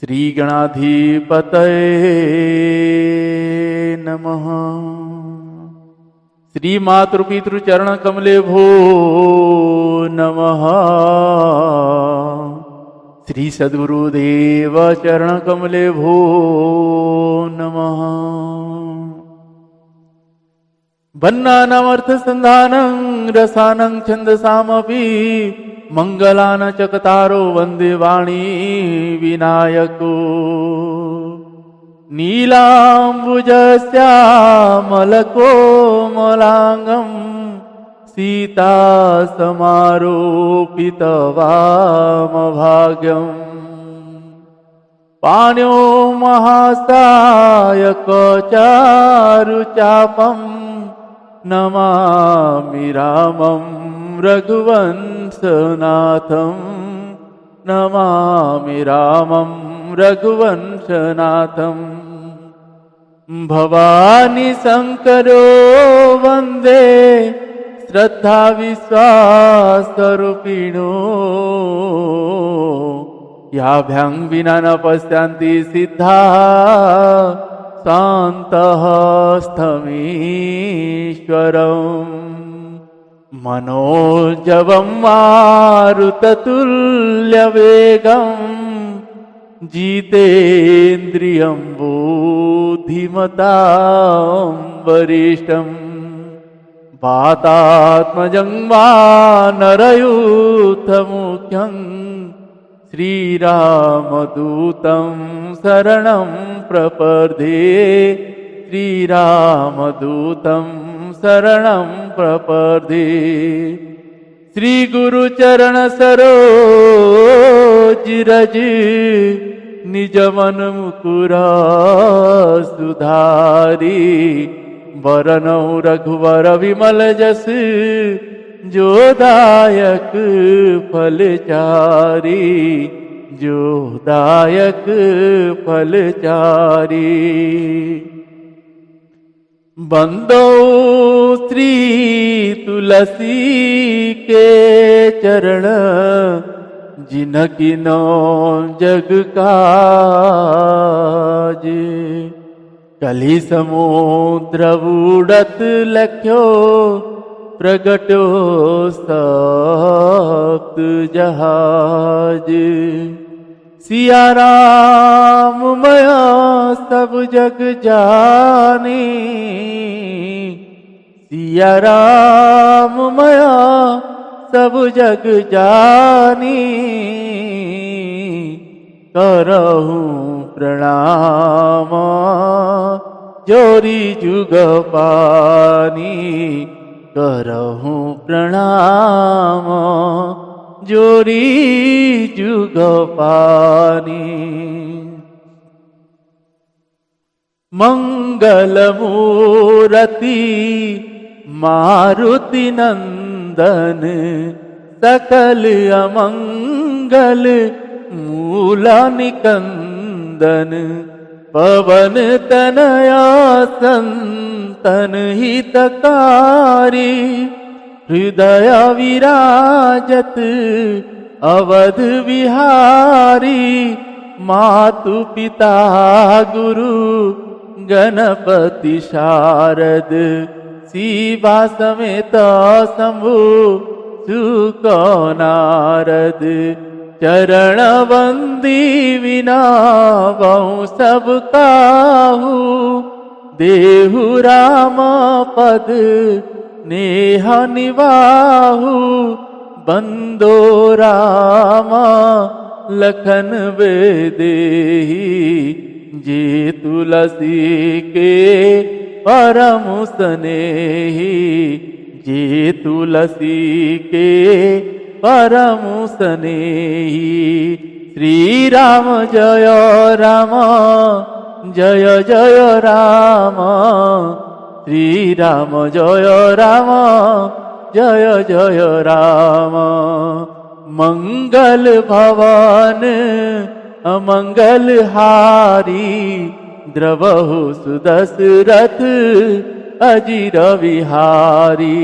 श्री गणाधिपतये नमः। श्री मातृपितृचरण कमले भो नमः। श्री सद्गुरुदेव चरण कमले भो नमः। भन्नानामर्थ संधानं रसानं छन्दसामपि मंगलान चकतारो वंदे वाणी विनायको। नीलाम्बुजश्यामलकोमलांगं सीता समारोपितवामभाग्यम्। पाण्यो महासायकचारुचापं नमामि रामं रघुवंशनाथं। नमामि रामं रघुवंशनाथं। भवानी शंकरो वंदे श्रद्धा विश्वासरूपिणो। याभ्यां विना न पश्यन्ति सिद्धा शान्तः स्थमीश्वरम्। मनोजवं मारुततुल्यवेगं जितेन्द्रियं बुद्धिमतां वरिष्ठं। वातात्मजं वानरयूथमुख्यं श्रीरामदूतं शरणं प्रपद्ये। श्रीरामदूतं शरणं प्रपद्ये। श्री गुरुचरण सरोज रज निज मन मुकुर सुधारी। वरनौ रघुवर विमल जस जो दायक फलचारी। जो दायक फलचारी। बंदो श्री तुलसी के चरण जिनकिनो जग काज। कलि समुद्र बूढ़त लख्यो प्रगटो सप्त जहाज। सिया राम मया सब जग जानी। सिया राम मया सब जग जानी। करहूं प्रणाम जोरी जुग पानी। करहूं प्रणाम जोरी जुग पानी। मंगल मूरति मारुति नंदन। सकल अमंगल मूल निकंदन। पवन तनया संतन हितकारी। हृदय विराजत अवध विहारी। मातु पिता गुरु गणपति शारद। शिवा समेत शंभु सुख नारद। चरण वंदी विनावहु सब काहू। देहु राम पद नेह निवाहु। बंदो राम लखन बेदेही। जे तुलसी के परम स्नेही। जे तुलसी के परम स्नेही। श्री राम जय राम जय जय राम। श्री राम जय राम जय जय राम। मंगल भवन अमंगल हारी। द्रवहु सुदशरथ अजिर विहारी।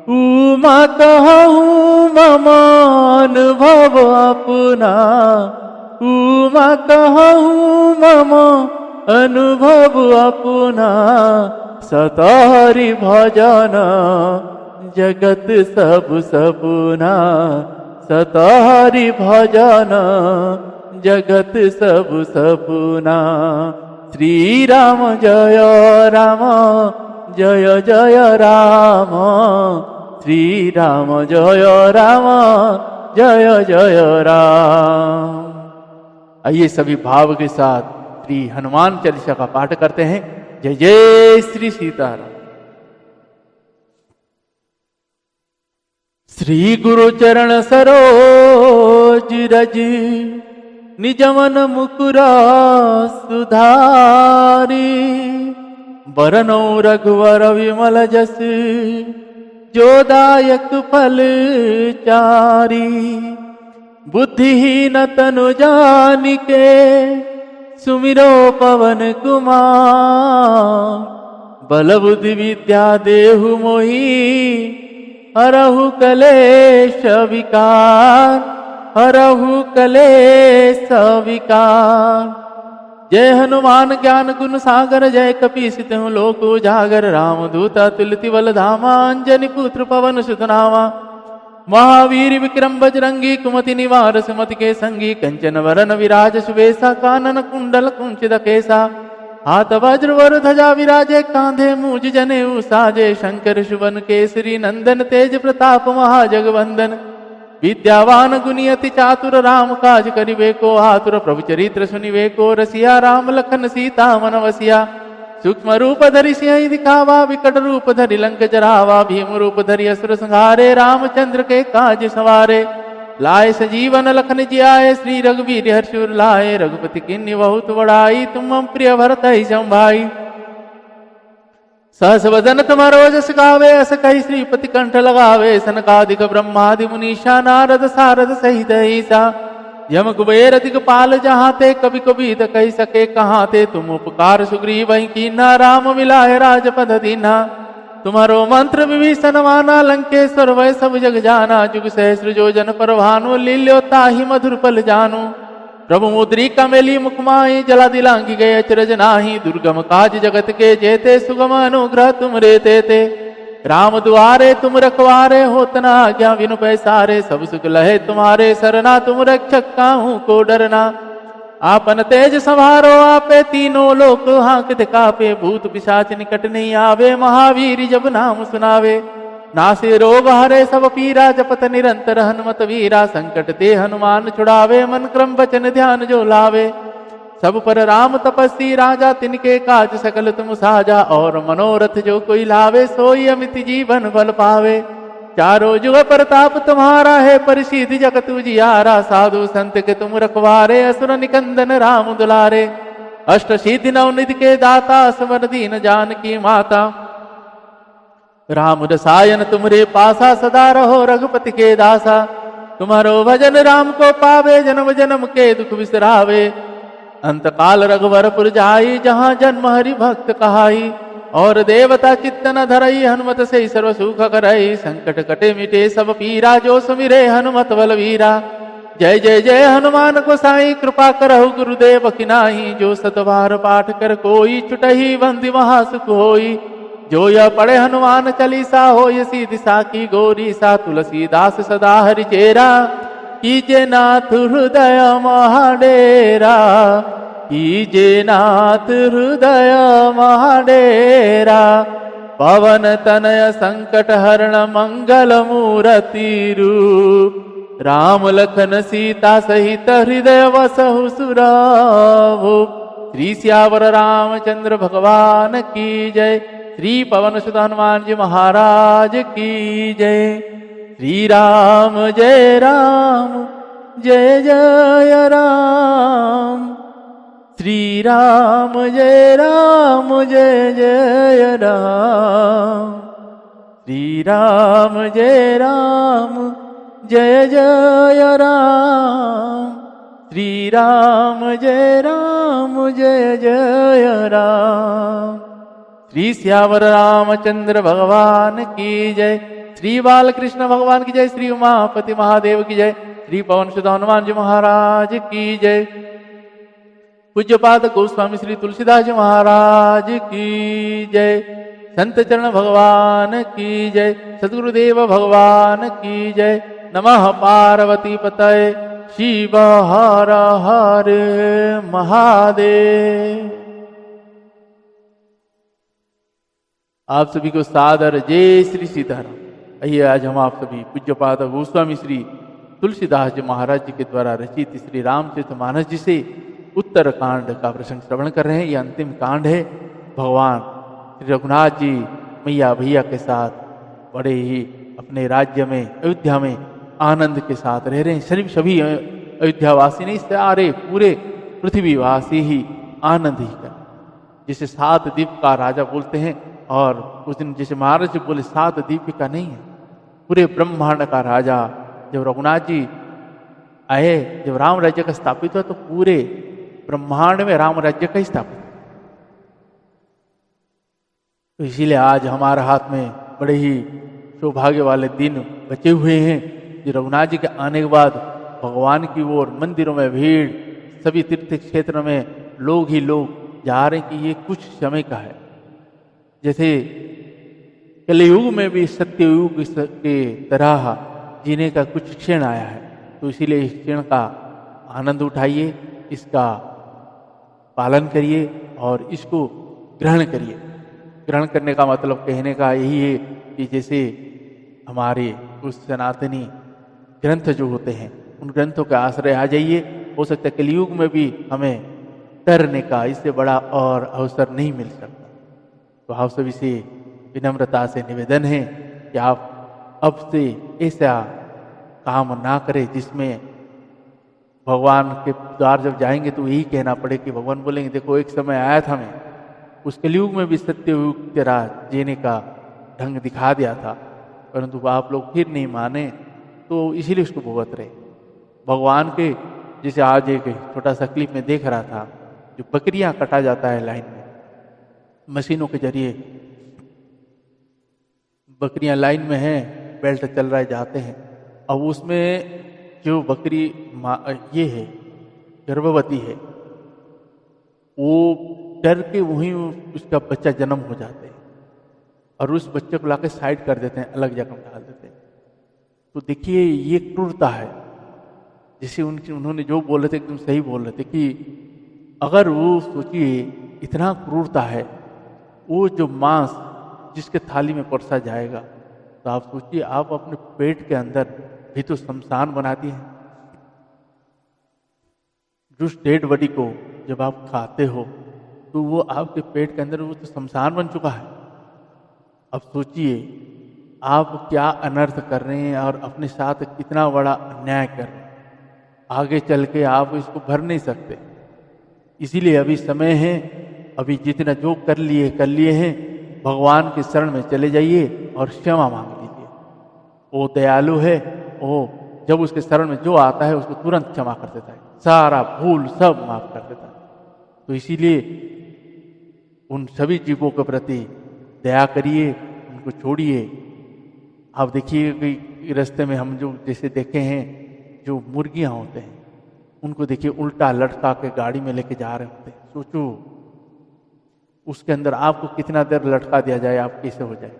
उमा कहूँ ममान भव अपना उमा कहूँ मम अनुभव अपना सतहरि भजन जगत सब सपना सतहरि भजन जगत सब सपना। श्री राम जय राम जय जय राम श्री राम जय राम जय जय राम। आइए सभी भाव के साथ श्री हनुमान चालीसा का पाठ करते हैं। जय जय श्री सीताराम। श्री गुरु चरण सरोज रज निजमन मुकुरा सुधारी बरनौ रघुवर विमल जस जोदायक फल चारी। बुद्धिहीन तनु जानिके सुमिरो पवन कुमार बल बुद्धि विद्या देहु मोहि हरहु कलेश विकार हरहु कलेश विकार। जय हनुमान ज्ञान गुण सागर जय कपीस तिहुँ लोक उजागर रामदूत तुलति बल धामा अंजनी पुत्र पवन सुत नामा। महावीर विक्रम बजरंगी कुमति निवार सुमति के संगी कंचन वरन विराज सुवेशा कानन कुंडल कुंचित केसा। हाथ वज्र वर ध्वजा विराजे कांधे मूज जनेऊ साजे शंकर सुवन केसरी नंदन तेज प्रताप महाजगवंदन। विद्यावान गुणी अति चातुर राम काज करिबे को आतुर प्रभु चरित्र सुनिबे को रसिया राम लखन सीता मन वसिया। सूक्ष्म रूप धरि सिंह दिखावा विकट रूप धरि लंक जरावा भीम रूप धरि असुर संहारे रामचंद्र के काज सवारे। लाए सजीवन लखन जियाए श्री रघुवीर हर्षुर लाए रघुपति किन्नी बहुत बड़ाई तुम मम प्रिय भरत ही संभाई। सहस वदन तुम्हारो जस गावे अस कही श्रीपति कंठ लगावे सनकादिक ब्रह्मादि मुनीषा नारद सारद सहित ईसा। यम कुबेर दिगपाल जहाँ ते कभी कभी कही सके कहाँ ते तुम उपकार सुग्रीव वही कीना राम मिलाए राजपद दीना। तुम्हारो मंत्र विभीषण माना लंकेश्वर वै सब जग जाना जुग सहस्र जो जन पर भानु लील्यो ताहि मधुर पल जानु। प्रभु मुद्रिका मेली मुखमाई जला दिलांगी गए अचरज नाही दुर्गम काज जगत के जेते सुगम अनुग्रह तुम रे ते। राम दुआरे तुम रखवारे होतना आज्ञा विनु पैसारे सब सुख लहे तुम्हारे सरना तुम रक्षक काहू को डरना। आपन तेज संभारो आपे तीनों लोक हांकते कापे भूत पिशाच निकट नहीं आवे महावीर जब नाम सुनावे। नासे रोग हरे सब पीरा जपत निरंतर हनुमत वीरा संकट ते हनुमान छुड़ावे मन क्रम वचन ध्यान जो लावे। सब पर राम तपस्वी राजा तिनके काज सकल तुम साजा और मनोरथ जो कोई लावे सोई अमित जीवन फल पावे। चारों जुग प्रताप तुम्हारा है परिसिद्ध जगत उजियारा साधु संत के तुम रखवारे असुर निकंदन राम दुलारे। अष्ट सिद्धि नवनिधि के दाता समर दीन जानकी माता। राम रसायन तुमरे पासा सदा रहो रघुपति के दासा। तुम्हारो भजन राम को पावे जन्म जन्म के दुख बिसरावे। अंत काल रघुवरपुर जाई जहाँ जन्म हरि भक्त कहाई। और देवता चित्तन धरई हनुमत से सर्व सुख करई संकट कटे मिटे सब पीरा जो सुमिरे हनुमत बलवीरा। जय जय जय हनुमान को साई कृपा करहु गुरुदेव किनाही। जो सतबार पाठ कर कोई छुटही बंदी महा सुख होई। जो यह पढ़े हनुमान चालीसा हो यसी दिशा की गोरी सा। तुलसीदास सदा हरि चेरा कीजे नाथ हृदय महाडेरा कीजे नाथ हृदय महाडेरा। पवन तनय संकट हरण मंगल मूर्ति रूप राम लखन सीता सहित हृदय वसहु सुरभूप। श्री सियावर रामचंद्र भगवान की जय। श्री पवन सुत हनुमान जी महाराज की जय। श्री राम जय जय राम श्री राम जय जय राम श्री राम जय जय जय राम श्री राम जय जय राम। श्री सियावर रामचंद्र भगवान की जय। श्री बालकृष्ण भगवान की जय। श्री उमापति महादेव की जय। श्री पवन सुत हनुमान जी महाराज की जय। पूज्यपाद गोस्वामी श्री तुलसीदास जी महाराज की जय। संत चरण भगवान की जय। सद्गुरुदेव भगवान की जय। नमः पार्वती पतये शिव हर हर महादेव। आप सभी को सादर जय श्री सीताराम। आइए आज हम आप सभी पूज्यपाद गोस्वामी श्री तुलसीदास जी महाराज जी के द्वारा रचित श्री रामचरितमानस जी से उत्तर कांड का प्रसंग श्रवण कर रहे हैं। यह अंतिम कांड है। भगवान श्री रघुनाथ जी मैया भैया के साथ बड़े ही अपने राज्य में अयोध्या में आनंद के साथ रह रहे हैं। सभी अयोध्यावासी नहीं, सारे पूरे पृथ्वीवासी ही आनंद ही कर, जिसे 7 द्वीप का राजा बोलते हैं। और उस दिन जैसे महाराज जी बोले 7 द्वीप का नहीं है, पूरे ब्रह्मांड का राजा। जब रघुनाथ जी आए, जब राम राज्य का स्थापित हुआ, तो पूरे ब्रह्मांड में राम राज्य का ही स्थापित। तो इसीलिए आज हमारे हाथ में बड़े ही सौभाग्य वाले दिन बचे हुए हैं कि रघुनाथ जी के आने के बाद भगवान की ओर मंदिरों में भीड़, सभी तीर्थ क्षेत्र में लोग ही लोग जा रहे हैं कि ये कुछ समय का है। जैसे कलयुग में भी सत्ययुग के तरह जीने का कुछ क्षण आया है, तो इसीलिए इस क्षण का आनंद उठाइए, इसका पालन करिए और इसको ग्रहण करिए। ग्रहण करने का मतलब कहने का यही है कि जैसे हमारे उस सनातनी ग्रंथ जो होते हैं, उन ग्रंथों के आश्रय आ जाइए। हो सकता है कलयुग में भी हमें तरने का इससे बड़ा और अवसर नहीं मिल सकता। तो आप सभी से विनम्रता से निवेदन है कि आप अब से ऐसा काम ना करें जिसमें भगवान के द्वार जब जाएंगे तो यही कहना पड़े कि भगवान बोलेंगे देखो एक समय आया था, मैं उस कलयुग में भी सत्ययुग तेरा जीने का ढंग दिखा दिया था, परंतु आप लोग फिर नहीं माने, तो इसीलिए उसको भुगत रहे। भगवान के जैसे आज एक छोटा सा क्लिप में देख रहा था, जो बकरियां कटा जाता है लाइन में मशीनों के जरिए, बकरियां लाइन में हैं, बेल्ट चल रहा है, जाते हैं। अब उसमें जो बकरी ये है गर्भवती है, वो डर के वहीं उसका बच्चा जन्म हो जाते हैं और उस बच्चे को लाके साइड कर देते हैं, अलग जगह डाल देते हैं। तो देखिए ये क्रूरता है। जैसे उन्होंने जो बोले थे एकदम सही बोल रहे थे कि अगर वो सोचिए इतना क्रूरता है, वो जो मांस जिसके थाली में परसा जाएगा, तो आप सोचिए आप अपने पेट के अंदर भी तो शमशान बना दिए हैं। जिस डेड बॉडी को जब आप खाते हो तो वो आपके पेट के अंदर वो तो शमशान बन चुका है। अब सोचिए आप क्या अनर्थ कर रहे हैं और अपने साथ कितना बड़ा अन्याय कर रहे हैं। आगे चल के आप इसको भर नहीं सकते। इसीलिए अभी समय है, अभी जितना जो कर लिए हैं, भगवान के शरण में चले जाइए और क्षमा मांग लीजिए। वो दयालु है, वो जब उसके शरण में जो आता है उसको तुरंत क्षमा कर देता है, सारा भूल सब माफ कर देता है। तो इसीलिए उन सभी जीवों के प्रति दया करिए, उनको छोड़िए। आप देखिए कि रास्ते में हम जो जैसे देखे हैं, जो मुर्गियां होते हैं उनको देखिए उल्टा लटका के गाड़ी में लेके जा रहे होते हैं। सोचो उसके अंदर आपको कितना देर लटका दिया जाए, आप कैसे हो जाए।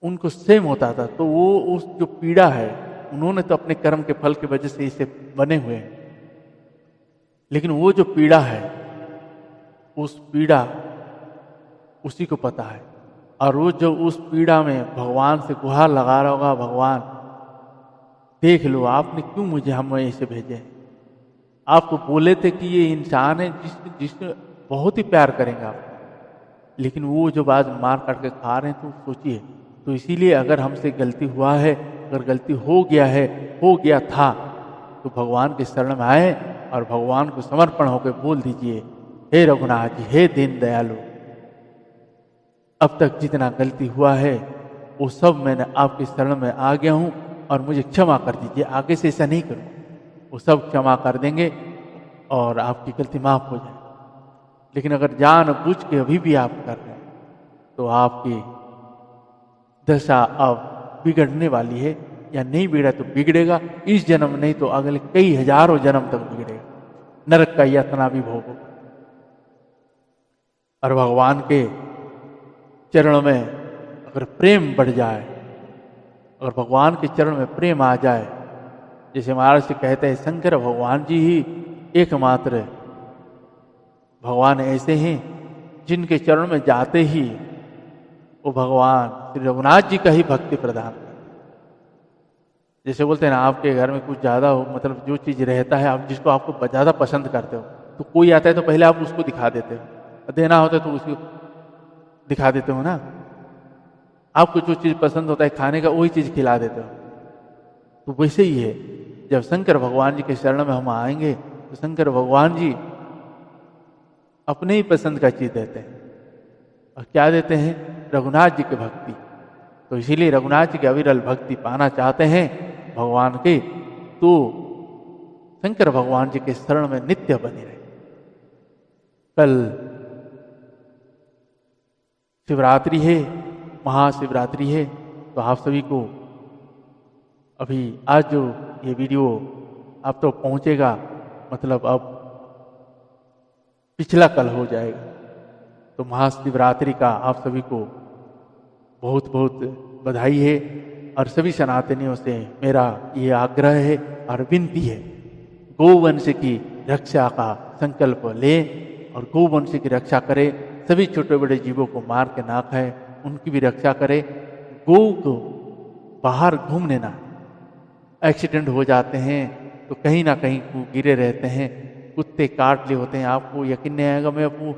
उनको सेम होता था। तो वो उस जो पीड़ा है, उन्होंने तो अपने कर्म के फल की वजह से इसे बने हुए हैं, लेकिन वो जो पीड़ा है, उस पीड़ा उसी को पता है। और वो जो उस पीड़ा में भगवान से गुहार लगा रहा होगा, भगवान देख लो आपने क्यों मुझे हमें इसे भेजे। आपको बोले थे कि ये इंसान है जिसने बहुत ही प्यार करेंगे आप, लेकिन वो जो आज मार काट के खा रहे हैं, तो सोचिए। तो इसीलिए अगर हमसे गलती हुआ है, अगर गलती हो गया था, तो भगवान के शरण में आए और भगवान को समर्पण होकर बोल दीजिए, हे रघुनाथ जी, हे दीन दयालु, अब तक जितना गलती हुआ है वो सब मैंने आपके शरण में आ गया हूँ और मुझे क्षमा कर दीजिए, आगे से ऐसा नहीं करूँ। वो सब क्षमा कर देंगे और आपकी गलती माफ हो जाए। लेकिन अगर जानबूझ के अभी भी आप कर रहे हैं तो आपकी दशा अब बिगड़ने वाली है। या नहीं बिगड़ा तो बिगड़ेगा, इस जन्म नहीं तो अगले कई हजारों जन्म तक बिगड़ेगा, नरक का यातना भी भोगो। और भगवान के चरणों में अगर प्रेम बढ़ जाए, अगर भगवान के चरण में प्रेम आ जाए, जैसे महाराज से कहते हैं शंकर भगवान जी ही एकमात्र भगवान ऐसे हैं जिनके चरण में जाते ही वो भगवान श्री रघुनाथ जी का ही भक्ति प्रदान। जैसे बोलते हैं ना, आपके घर में कुछ ज़्यादा हो, मतलब जो चीज़ रहता है आप जिसको आपको ज़्यादा पसंद करते हो, तो कोई आता है तो पहले आप उसको दिखा देते हो, देना होता है तो उसको दिखा देते हो ना। आपको जो चीज़ पसंद होता है खाने का वही चीज़ खिला देते हो। तो वैसे ही है, जब शंकर भगवान जी के शरण में हम आएंगे तो शंकर भगवान जी अपने ही पसंद का चीज़ देते हैं। और क्या देते हैं? रघुनाथ जी की भक्ति। तो इसीलिए रघुनाथ जी की अविरल भक्ति पाना चाहते हैं भगवान के, तो शंकर भगवान जी के शरण में नित्य बने रहे। कल शिवरात्रि है, महाशिवरात्रि है, तो आप सभी को अभी आज जो ये वीडियो आप तो पहुंचेगा, मतलब अब पिछला कल हो जाएगा। तो महाशिवरात्रि का आप सभी को बहुत बहुत बधाई है। और सभी सनातनियों से मेरा ये आग्रह है और विनती है, गोवंश की रक्षा का संकल्प लें और गोवंश की रक्षा करें। सभी छोटे बड़े जीवों को मार के ना खाए, उनकी भी रक्षा करें। गौ को बाहर घूमने ना, एक्सीडेंट हो जाते हैं तो कहीं ना कहीं गिरे रहते हैं, कुत्ते काट लिए होते हैं, आपको यकीन नहीं आएगा। मैं अपू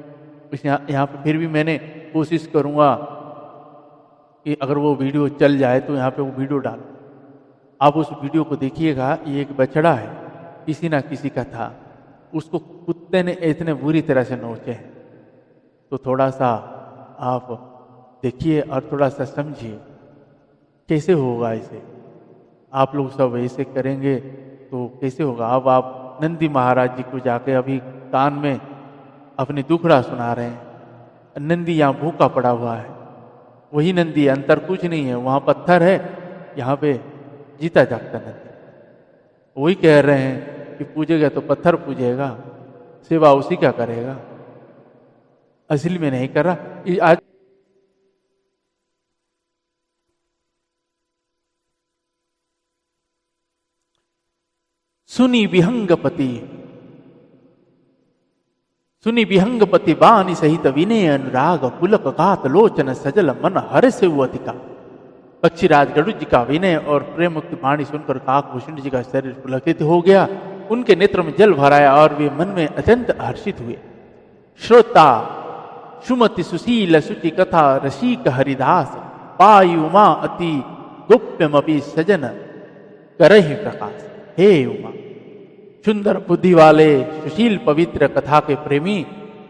यहाँ पे फिर भी मैंने कोशिश करूँगा कि अगर वो वीडियो चल जाए तो यहाँ पे वो वीडियो डालूं। आप उस वीडियो को देखिएगा, ये एक बछड़ा है, किसी ना किसी का था, उसको कुत्ते ने इतने बुरी तरह से नोचे हैं। तो थोड़ा सा आप देखिए और थोड़ा सा समझिए कैसे होगा इसे। आप लोग सब ऐसे करेंगे तो कैसे होगा। अब आप नंदी महाराज जी को जाके अभी कान में अपनी दुखड़ा सुना रहे हैं। नंदी यहाँ भूखा पड़ा हुआ है, वही नंदी, अंतर कुछ नहीं है। वहाँ पत्थर है, यहाँ पे जीता जागता नंदी। वही कह रहे हैं कि पूजेगा तो पत्थर पूजेगा, सेवा उसी क्या करेगा। असली में नहीं कर रहा। आज सुनी विहंगपति बानी सहित विनय अनुराग पुलक गात लोचन सजल मन हर से अधिका। पक्षीराज गरुड़ जी का विनय और प्रेम मुक्त वाणी सुनकर काकभूषण जी का शरीर पुलकित हो गया, उनके नेत्र में जल भराया और वे मन में अत्यंत हर्षित हुए। श्रोता सुमति सुशील सुचि कथा रसिक हरिदास पायु उमा अति गुप्यमपि सजन करहि प्रकाश। हे उमा, सुंदर बुद्धि वाले सुशील पवित्र कथा के प्रेमी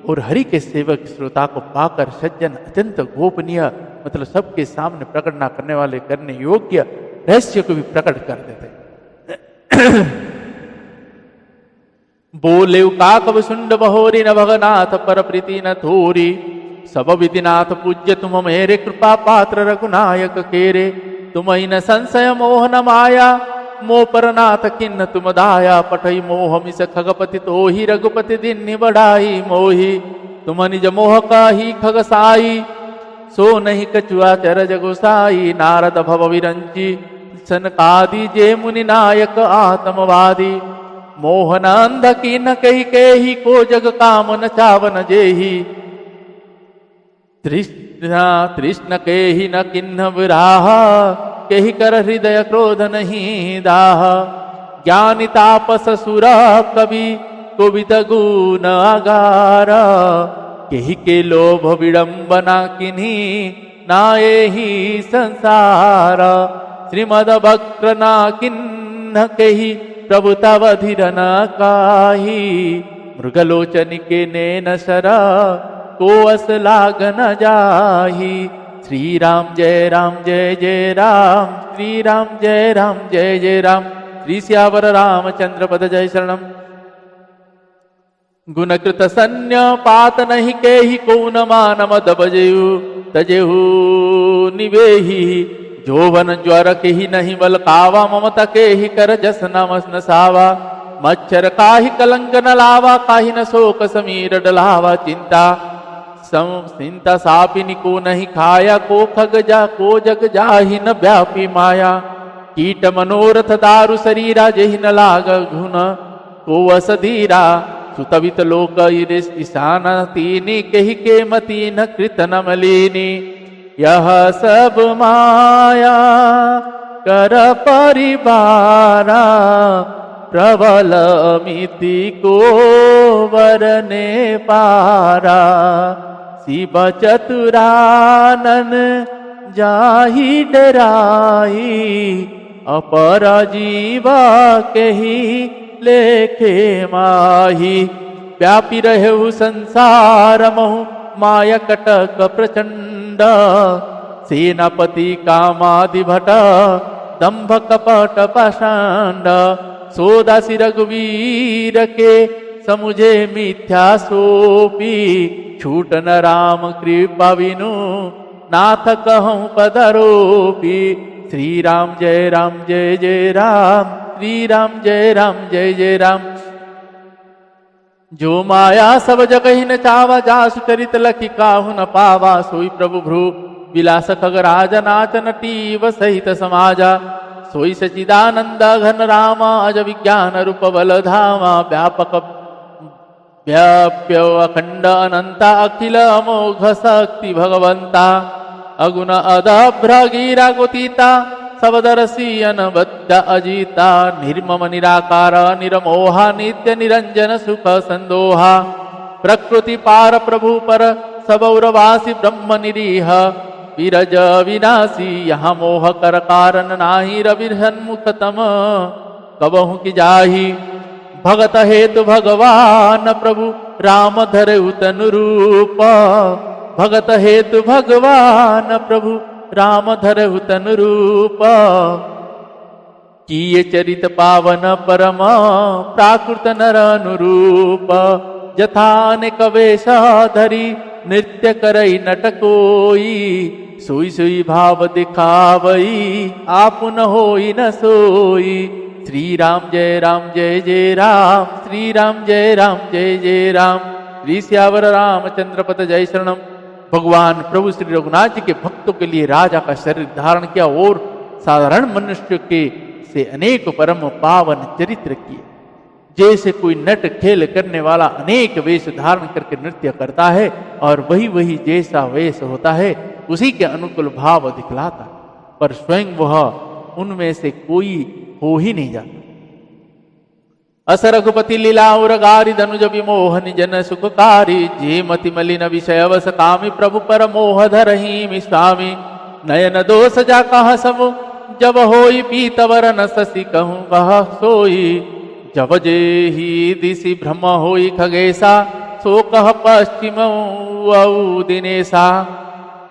और हरि के सेवक श्रोता को पाकर सज्जन अत्यंत गोपनीय, मतलब सबके सामने प्रकट न करने वाले, करने योग्य रहस्य को भी प्रकट कर देते। बोले काकव सुंड बहोरी न भगनाथ पर प्रीति न थोरी, सब विधिनाथ पूज्य तुम मेरे कृपा पात्र रघुनायक केरे। तुम न संशय मोह न माया, मोह पर नाथ किन्न तुम दाया। पठई मोह मिस खगपति तो ही रघुपति दिन बढ़ाई मोही। तुम निज मोह का ही खगसाई, सो नहीं कछुआ चरज गोसाई। नारद भव विरंची सनकादि जे मुनि नायक आत्मवादी। मोहन अंध की न कही के ही को जग काम न चावन जेही। तृष्ण के ही न किन्न विराह, केहि कर हृदय क्रोध नहीं दाह। ज्ञानी तापस सुर कवि कुबित गुण अगार। केहि के लोभ विडंबना किन्हीं नाये ही संसार। श्रीमद वक्र ना किन्न केहि प्रभु तव धीर न काही। मृगलोचन के नैन सर को अस लाग न जाही। श्री राम जय जय राम, श्री राम जय जय राम। श्री श्यावर रामचंद्र पद जय शरणम। गुणकृत सन्य पात नहीं के ही को न मान मद बजेहु तजेहु निवेही। जोवन ज्वर के ही नहीं बल कावा, ममता के ही कर जस न सावा। मच्छर काहि कलंक न लावा, काहि न शोक समीर डलावा। चिंता सापिनी को नहीं खाया, को खग जा को जग जाहि न व्यापी माया। कीट मनोरथ दारु शरीरा, जहि न लाग घुन को असधीरा। सुतवित लोक ईशान तीनी, कहि के मती न कृत न मलिनी। यह सब माया कर परिवारा, प्रबल मिति को वरने पारा। शिव चतुरानन जाहि डराई, अपर जीवा कही लेखे माही। व्यापी रहु संसार महु, माया कटक प्रचंड। सेनापति कामादि भट, दंभ कपट पाषांड। सोदासी रघुवीर के, समुझे मिथ्या सोपी। छूट न राम कृपा बिनु, नाथ कहूँ पदरोपी। श्री राम जय जय राम, श्री राम जय जय राम। जो माया सब जगहि न चावा, जासु चरित लखि काहु न पावा। सोई प्रभु भ्रू विलास खगराज, नाच नटीव सहित समाजा। सोई सचिदानंद घन रामा, अज विज्ञान रूप बल धामा। व्यापक व्याप्य अखंड अनंता, अखिल अमोघ शक्ति भगवंता। अगुण अदभ्र गिरा गोतीता, सबदरसी अनबद्ध अजीता। निर्मम निराकार निरमोहा, नित्य निरंजन सुख संदोहा। प्रकृति पार प्रभु पर, सबौरवासी ब्रह्म निरीह। विरज विनाशी, यहाँ मोह कर कारण नाही। रवि सन्मुखतम कबहु की जाही। भगत हेतु भगवान प्रभु, राम धरउ तनु रूप। भगत हेतु भगवान प्रभु, राम धरउ तनु रूप। किए चरित पावन परम, प्राकृत नर अनुरूप। जथान कवेश धरी, नृत्य करई नटकोई। सोई सोई भाव दिखावई, आपुन होई न सोई। श्री राम जय जय राम, श्री राम जय जय राम। श्री श्यावर रामचंद्र पद जय शरणम। भगवान प्रभु श्री रघुनाथ जी के भक्तों के लिए राजा का शरीर धारण किया और साधारण मनुष्य के से अनेक परम पावन चरित्र किए। जैसे कोई नट खेल करने वाला अनेक वेश धारण करके नृत्य करता है और वही जैसा वेश होता है उसी के अनुकूल भाव दिखलाता, पर स्वयं वह उनमें से कोई हो ही नहीं जाता। अस रघुपति लीला और गारी, धनुज विमोहन जन सुखकारी। जे मति मलिन विषय वस कामी, प्रभु पर मोह धरहि स्वामी। नयन दोष जा कह सब, जब होई पीतवरन शशि कहूँ वह सोई। जब जे ही दिशि भ्रम होई खगेशा, सो कह पश्चिम दिनेशा।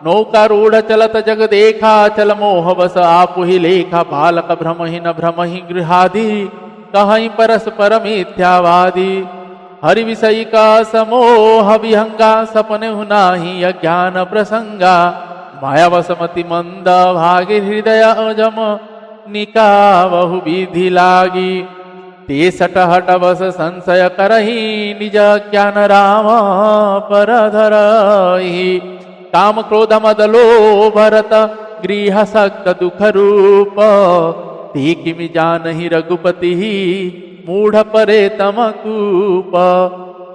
नौका रूढ़ चलत जग देखा, चल मोह बस आपु ही लेखा। बालक भ्रम ही न भ्रम ही गृहादि, कहीं परस्पर मिथ्यावादी। हरि विषय का समोह विहंगा, सपने हुनाही अज्ञान प्रसंगा। माया वसमति मंद भागे, हृदय अजम निकावहु विधि लागी। ते सट हट बस संशय करही, निज ज्ञान राम पर धरही। काम क्रोध मद लोभ रत, गृह सक्त दुख रूप। ते किमि जानहि रघुपति, मूढ़ परे तमकूप।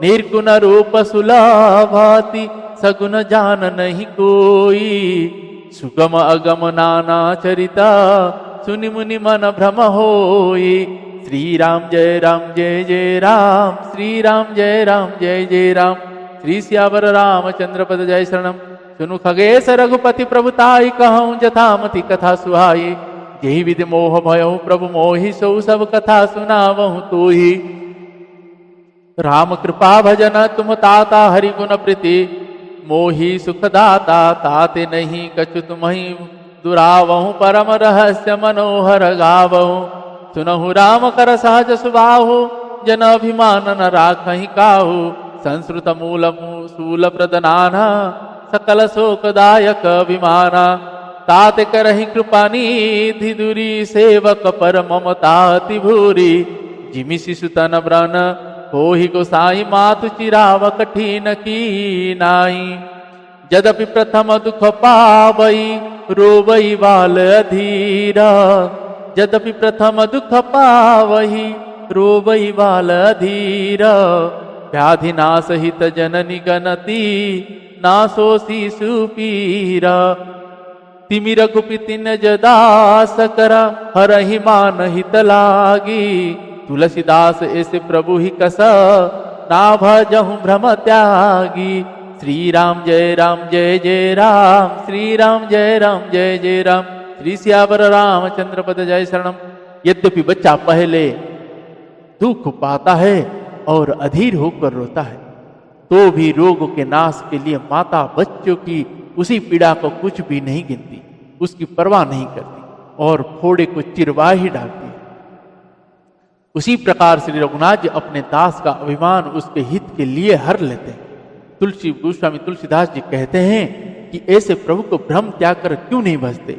निर्गुण रूप सुलभति, सगुण जान नहीं कोई। सुगम अगम नाना चरिता, सुनि मुनि मन भ्रम होई। श्री राम जय जय राम, श्री राम जय जय राम। श्री श्यावर रामचंद्र पद जय शरणम। सुनु खगेश रघुपति प्रभुताई, कहूँ जथामति कथा सुहाई। यही विधि मोह भयउ प्रभु मोहि, सो सब कथा सुनावहु तो ही। राम कृपा भजन तुम ताता, हरि गुण प्रीति मोहि सुखदाता। ताते नहीं कछु तुम्हि दुरावहु, परम रहस्य मनोहर गावहु। सुनहु राम कर सहज सुबाहु, जन अभिमान न राखहि काहू। संस्कृत मूल शूल प्रदनाना, सकल शोकदायक विमाना। तात करहि कृपा निधि दूरी, सेवक पर ममताति भूरी। जिमि शिशु तन व्रन होहि गोसाई, मातु चिराव कठिन की नाई। यद्यपि प्रथम दुख पावई, रोवई बाल अधीरा। यद्यपि प्रथम दुख पावही, रोवई बाल अधीरा। व्याधि नाश हित जननी गणति, नासो शिशु पीरा। तिमि रघुपति निज दास करा, हरहि मान हित लागी। तुलसीदास ऐसे प्रभु ही कस, ना भजहु भ्रम त्यागी। श्री राम जय राम, श्री राम जय जय राम। श्री सियावर रामचंद्र पद जय शरणम। यद्यपि बच्चा पहले दुख पाता है और अधीर होकर रोता है, तो भी रोग के नाश के लिए माता बच्चों की उसी पीड़ा को कुछ भी नहीं गिनती, उसकी परवाह नहीं करती और फोड़े को चिरवा ही डालती है। उसी प्रकार श्री रघुनाथ जी अपने दास का अभिमान उसके हित के लिए हर लेते हैं। तुलसी गोस्वामी तुलसीदास जी कहते हैं कि ऐसे प्रभु को भ्रम त्याग कर क्यों नहीं भजते।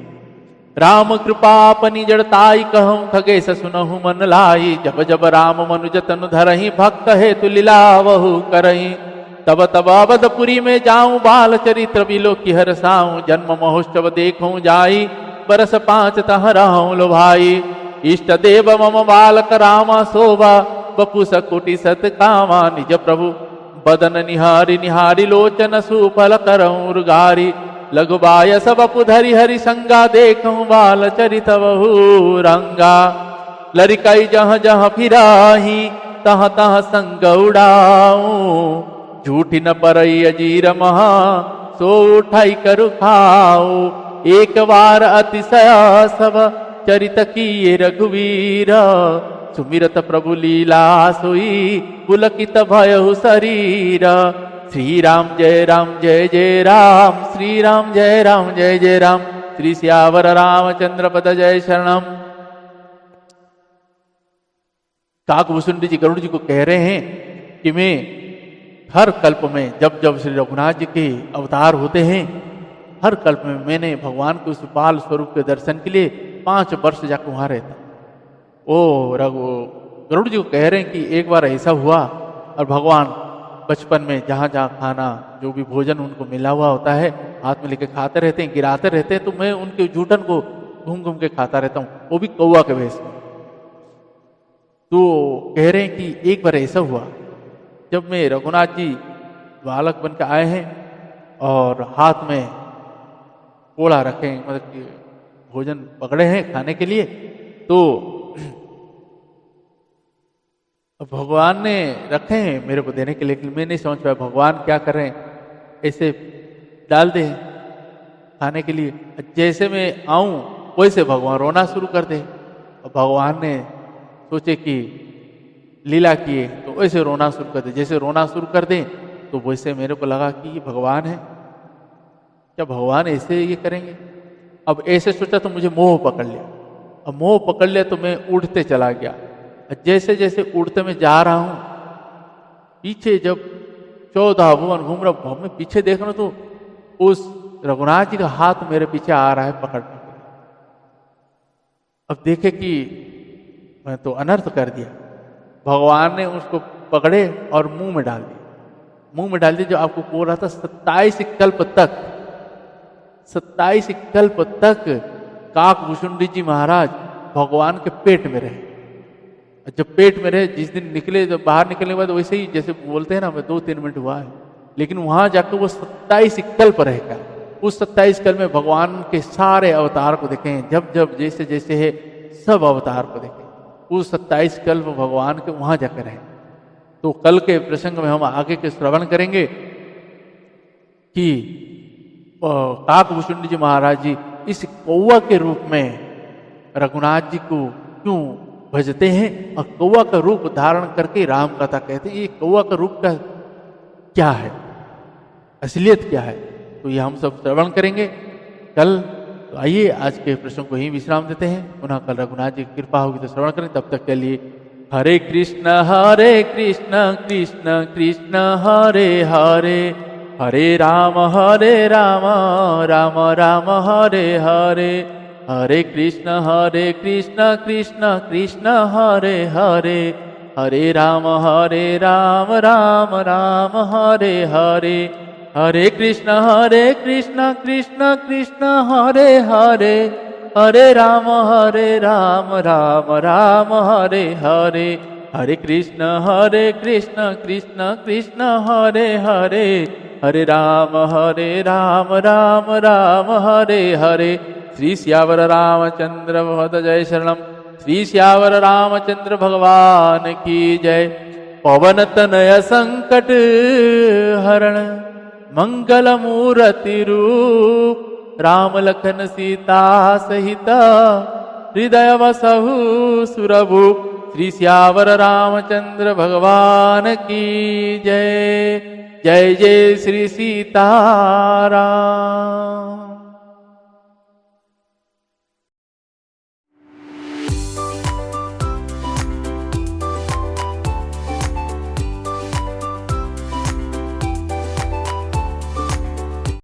राम कृपा अपनी जड़ताई, कहूं खगेश सुनहु मन लाई। जब जब राम मनुज तनु धरहि, भक्त है तु लीलावहु करहि। तब तब अवधपुरी में जाऊं, बाल चरित्र बिलो की हर साऊं। जन्म महोत्सव देखूं जाई, बरस 5 तह रहूं लो भाई। इष्ट देव मम बालक रामा, शोभा बपु सकुटी सत कामा। निज प्रभु बदन निहारी निहारी, लोचन सुफल करऊं रुगारी। लघुबाय सब पुधरि हरि संगा, देखूं बाल चरित बहु रंगा। लरिकई जहाँ जहाँ फिराही, तहाँ तहाँ संग उड़ाऊं। झूठी न परई अजीर महा, सो उठाई करु खाओ। एक बार अतिशय सब चरित किए रघुवीर। सुमिरत प्रभु लीला सोई, पुलकित भयहु शरीर। श्री राम जय राम, श्री राम जय राम। श्री सियावर रामचंद्र पद जय शरणम। काकभूषुंडी जी गरुड़ जी को कह रहे हैं कि मैं हर कल्प में जब जब श्री रघुनाथ जी के अवतार होते हैं, हर कल्प में मैंने भगवान के उस बाल स्वरूप के दर्शन के लिए 5 वर्ष जाकर वहां रहता। ओ गरुड़ जी को कह रहे हैं कि एक बार ऐसा हुआ और भगवान बचपन में जहाँ जहाँ खाना जो भी भोजन उनको मिला हुआ होता है, हाथ में लेके खाते रहते हैं, गिराते रहते हैं, तो मैं उनके जूठन को घूम घूम के खाता रहता हूँ, वो भी कौवा के भेष में। तो कह रहे हैं कि एक बार ऐसा हुआ जब मैं रघुनाथ जी बालक बन के आए हैं और हाथ में कोड़ा रखे, मतलब कि भोजन पकड़े हैं खाने के लिए, तो भगवान ने रखे हैं मेरे को देने के लिए, लेकिन मैं नहीं समझ पाया भगवान क्या कर रहे हैं। ऐसे डाल दे खाने के लिए, जैसे मैं आऊं वैसे भगवान रोना शुरू कर दे। और भगवान ने सोचे कि लीला किए तो वैसे रोना शुरू कर दे, जैसे रोना शुरू कर दे तो वैसे मेरे को लगा कि ये भगवान है क्या, भगवान ऐसे ये करेंगे। अब ऐसे सोचा तो मुझे मोह पकड़ लिया, अब मोह पकड़ लिया तो मैं उड़ते चला गया। जैसे जैसे उड़ते मैं जा रहा हूं, पीछे जब 14 भुवन घूम रहा हूं, मैं पीछे देख रहा हूं तो उस रघुनाथ जी का हाथ मेरे पीछे आ रहा है पकड़ने के लिए। अब देखे कि मैं तो अनर्थ कर दिया। भगवान ने उसको पकड़े और मुंह में डाल दिया, मुंह में डाल दिया। जो आपको बोल रहा था 27 कल्प तक, 27 कल्प तक काकभूषुंडी जी महाराज भगवान के पेट में रहे। जब पेट में रहे, जिस दिन निकले, जब बाहर निकलने के बाद वैसे ही जैसे बोलते हैं ना, मैं 2-3 मिनट हुआ है, लेकिन वहां जाकर वो 27 कल्प रहेगा। उस 27 कल्प में भगवान के सारे अवतार को देखें, जब जब जैसे जैसे है सब अवतार को देखें। उस 27 कल्प भगवान के वहां जाकर रहे। तो कल के प्रसंग में हम आगे के श्रवण करेंगे कि काकभूषुंडी जी महाराज जी इस कौवा के रूप में रघुनाथ जी को क्यों भजते हैं और कौवा का रूप धारण करके राम कथा कहते हैं। ये कौवा का रूप का क्या है, असलियत क्या है, तो ये हम सब श्रवण करेंगे कल। तो आइए आज के प्रश्न को ही विश्राम देते हैं, पुनः कल रघुनाथ जी की कृपा होगी तो श्रवण करें। तब तक के लिए हरे कृष्ण कृष्ण कृष्ण कृष्ण हरे हरे, हरे राम राम राम हरे हरे, हरे कृष्ण कृष्ण कृष्ण हरे हरे, हरे राम राम राम हरे हरे, हरे कृष्ण कृष्ण कृष्ण हरे हरे, हरे राम राम राम हरे हरे, हरे कृष्ण कृष्ण कृष्ण हरे हरे, हरे राम राम हरे हरे। श्री सियावर रामचंद्र भगवत जय शरणम। श्री सियावर रामचंद्र भगवान की जय। पवन तनय संकट हरण मंगल मूर्ति रूप, राम लखन सीता सहित हृदय वसहु सुरभूप। श्री सियावर रामचंद्र भगवान की जय। जय जय श्री सीताराम।